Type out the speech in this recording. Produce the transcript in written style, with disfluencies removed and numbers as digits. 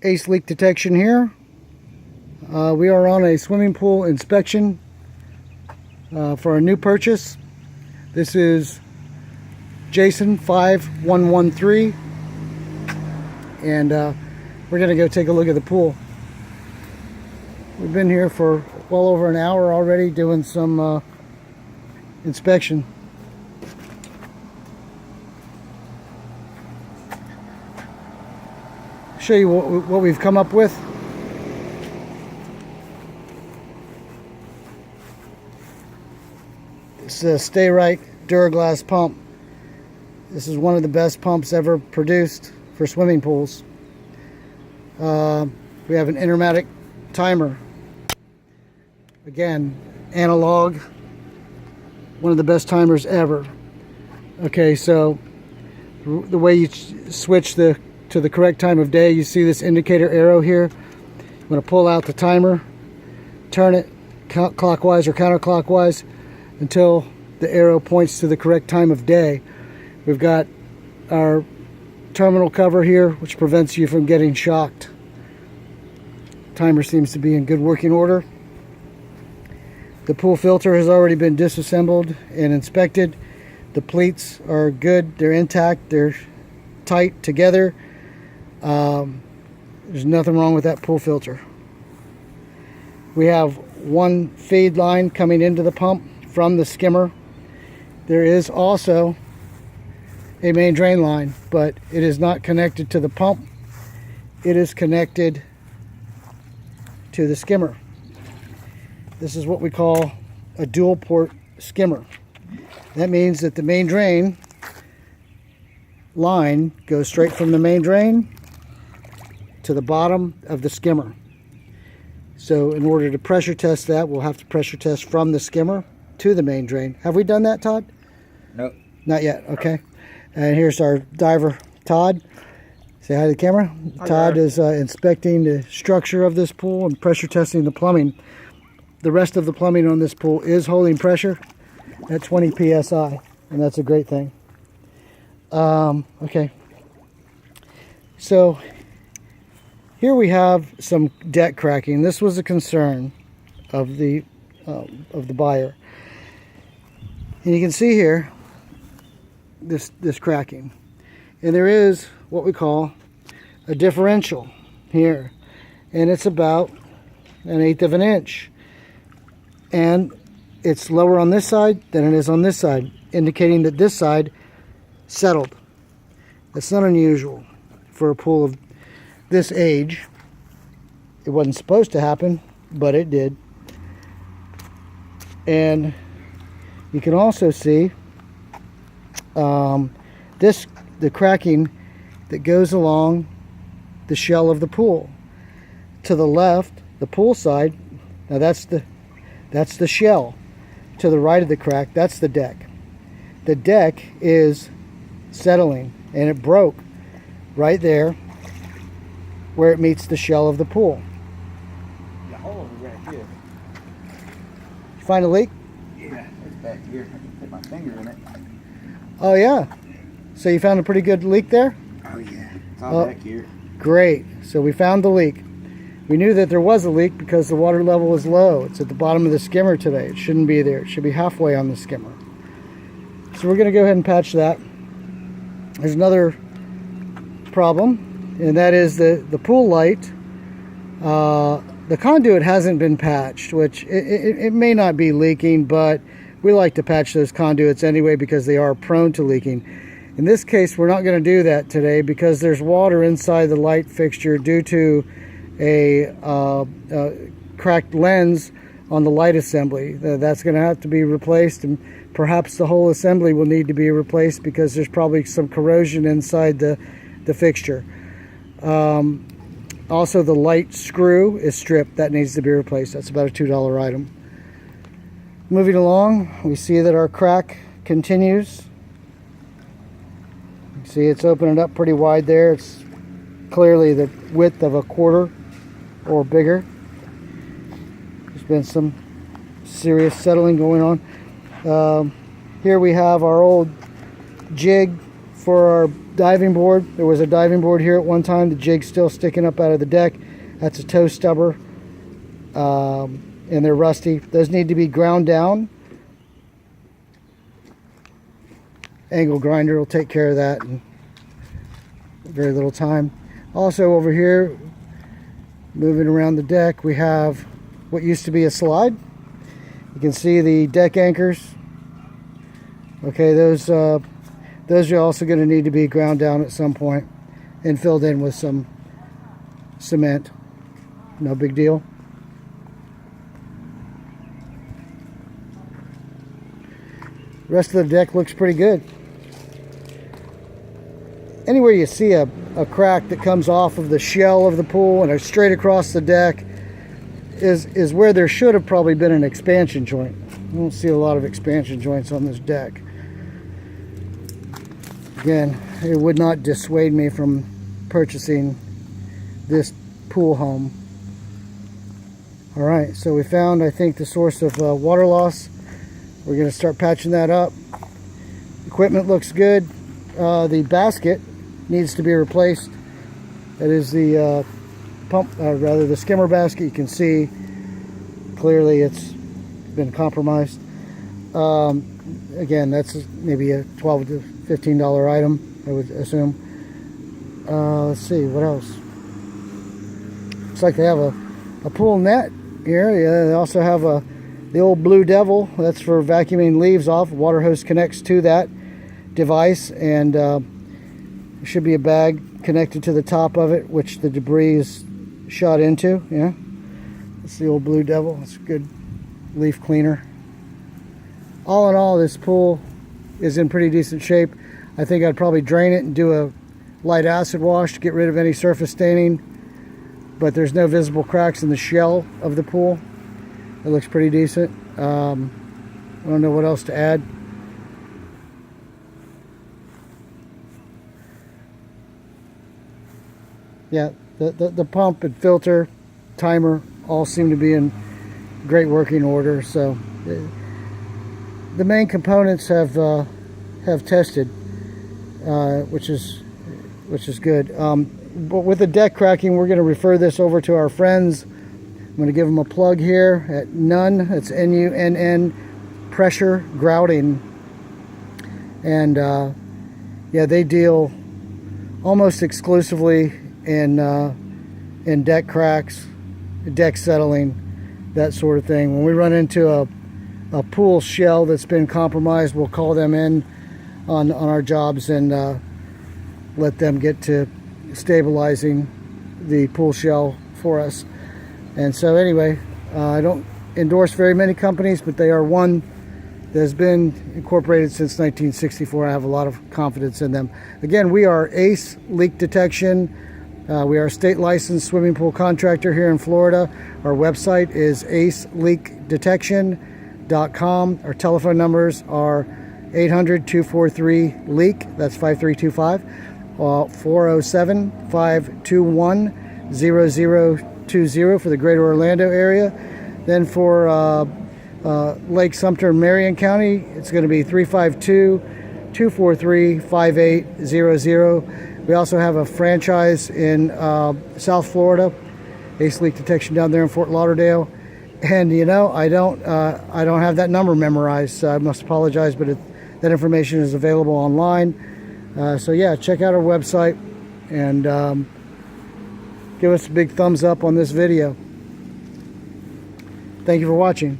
Ace Leak Detection here. We are on a swimming pool inspection for a new purchase. This is Jason 5113, and we're going to go take a look at the pool. We've been here for well over an hour already doing some inspection. Show you what we've come up with. It's a Stay-Right Duraglass pump. This is one of the best pumps ever produced for swimming pools. We have an Intermatic timer. Again, analog. One of the best timers ever. Okay, so the way you switch to the correct time of day, you see this indicator arrow here. I'm going to pull out the timer, turn it clockwise or counterclockwise until the arrow points to the correct time of day. We've got our terminal cover here, which prevents you from getting shocked. Timer seems to be in good working order. The pool filter has already been disassembled and inspected. The pleats are good, they're intact, they're tight together. There's nothing wrong with that pool filter. We have one feed line coming into the pump from the skimmer. There is also a main drain line, but it is not connected to the pump. It is connected to the skimmer. This is what we call a dual port skimmer. That means that the main drain line goes straight from the main drain to the bottom of the skimmer. So in order to pressure test that, we'll have to pressure test from the skimmer to the main drain. Have we done that, Todd? Nope. Not yet, okay. And here's our diver, Todd. Say hi to the camera. Hi, Todd guys. is inspecting the structure of this pool and pressure testing the plumbing. The rest of the plumbing on this pool is holding pressure at 20 psi, and that's a great thing. Okay. So here we have some deck cracking. This was a concern of the buyer, and you can see here this cracking, and there is what we call a differential here, and it's about 1/8 of an inch, and it's lower on this side than it is on this side, indicating that this side settled. That's not unusual for a pool of this age. It wasn't supposed to happen, but it did. And you can also see the cracking that goes along the shell of the pool. To the left, the pool side, now that's the shell. To the right of the crack, that's the deck. The deck is settling, and it broke right there where it meets the shell of the pool. The hole is right here. You find a leak? Yeah, it's back here. I can put my finger in it. Oh yeah. So you found a pretty good leak there? Oh yeah, it's all back here. Great. So we found the leak. We knew that there was a leak because the water level is low. It's at the bottom of the skimmer today. It shouldn't be there. It should be halfway on the skimmer. So we're going to go ahead and patch that. There's another problem, and that is the pool light. The conduit hasn't been patched, which it may not be leaking, but we like to patch those conduits anyway because they are prone to leaking. In this case, we're not going to do that today because there's water inside the light fixture due to a cracked lens on the light assembly. That's going to have to be replaced, and perhaps the whole assembly will need to be replaced because there's probably some corrosion inside the fixture. Also, the light screw is stripped. That needs to be replaced. That's about a $2 item. Moving along, we see that our crack continues. You see it's opening up pretty wide there. It's clearly the width of a quarter or bigger. There's been some serious settling going on. Here we have our old jig for our diving board. There was a diving board here at one time. The jig's still sticking up out of the deck. That's a toe stubber. And they're rusty. Those need to be ground down. Angle grinder will take care of that in very little time. Also over here, moving around the deck, we have what used to be a slide. You can see the deck anchors. Okay, those are also going to need to be ground down at some point and filled in with some cement. No big deal. The rest of the deck looks pretty good. Anywhere you see a crack that comes off of the shell of the pool and straight across the deck is where there should have probably been an expansion joint. I don't see a lot of expansion joints on this deck. Again, it would not dissuade me from purchasing this pool home. All right, so we found, I think, the source of water loss. We're going to start patching that up. Equipment looks good. The basket needs to be replaced. That is the rather the skimmer basket. You can see clearly it's been compromised. Again, that's maybe a $12 to $15 item, I would assume. Let's see, what else? Looks like they have a pool net here. Yeah, they also have the old Blue Devil. That's for vacuuming leaves off. Water hose connects to that device, and there should be a bag connected to the top of it, which the debris is shot into. Yeah, that's the old Blue Devil. It's a good leaf cleaner. All in all, this pool is in pretty decent shape. I think I'd probably drain it and do a light acid wash to get rid of any surface staining, but there's no visible cracks in the shell of the pool. It looks pretty decent. I don't know what else to add. Yeah, the pump and filter, timer, all seem to be in great working order. So the main components have tested, which is good. But with the deck cracking, we're going to refer this over to our friends. I'm going to give them a plug here at Nunn. It's N-U-N-N Pressure Grouting, and yeah, they deal almost exclusively in deck cracks, deck settling, that sort of thing. When we run into a pool shell that's been compromised, we'll call them in on our jobs and let them get to stabilizing the pool shell for us. And so anyway, I don't endorse very many companies, but they are one that has been incorporated since 1964. I have a lot of confidence in them. Again, we are Ace Leak Detection. We are a state licensed swimming pool contractor here in Florida. Our website is aceleakdetection.com. Our telephone numbers are 800-243-LEAK, that's 5325, 407-521-0020 for the greater Orlando area. Then for Lake Sumter, Marion County, it's going to be 352-243-5800. We also have a franchise in South Florida, Ace Leak Detection down there in Fort Lauderdale. And you know, I don't have that number memorized, so I must apologize, but that information is available online. So yeah, check out our website and give us a big thumbs up on this video. Thank you for watching.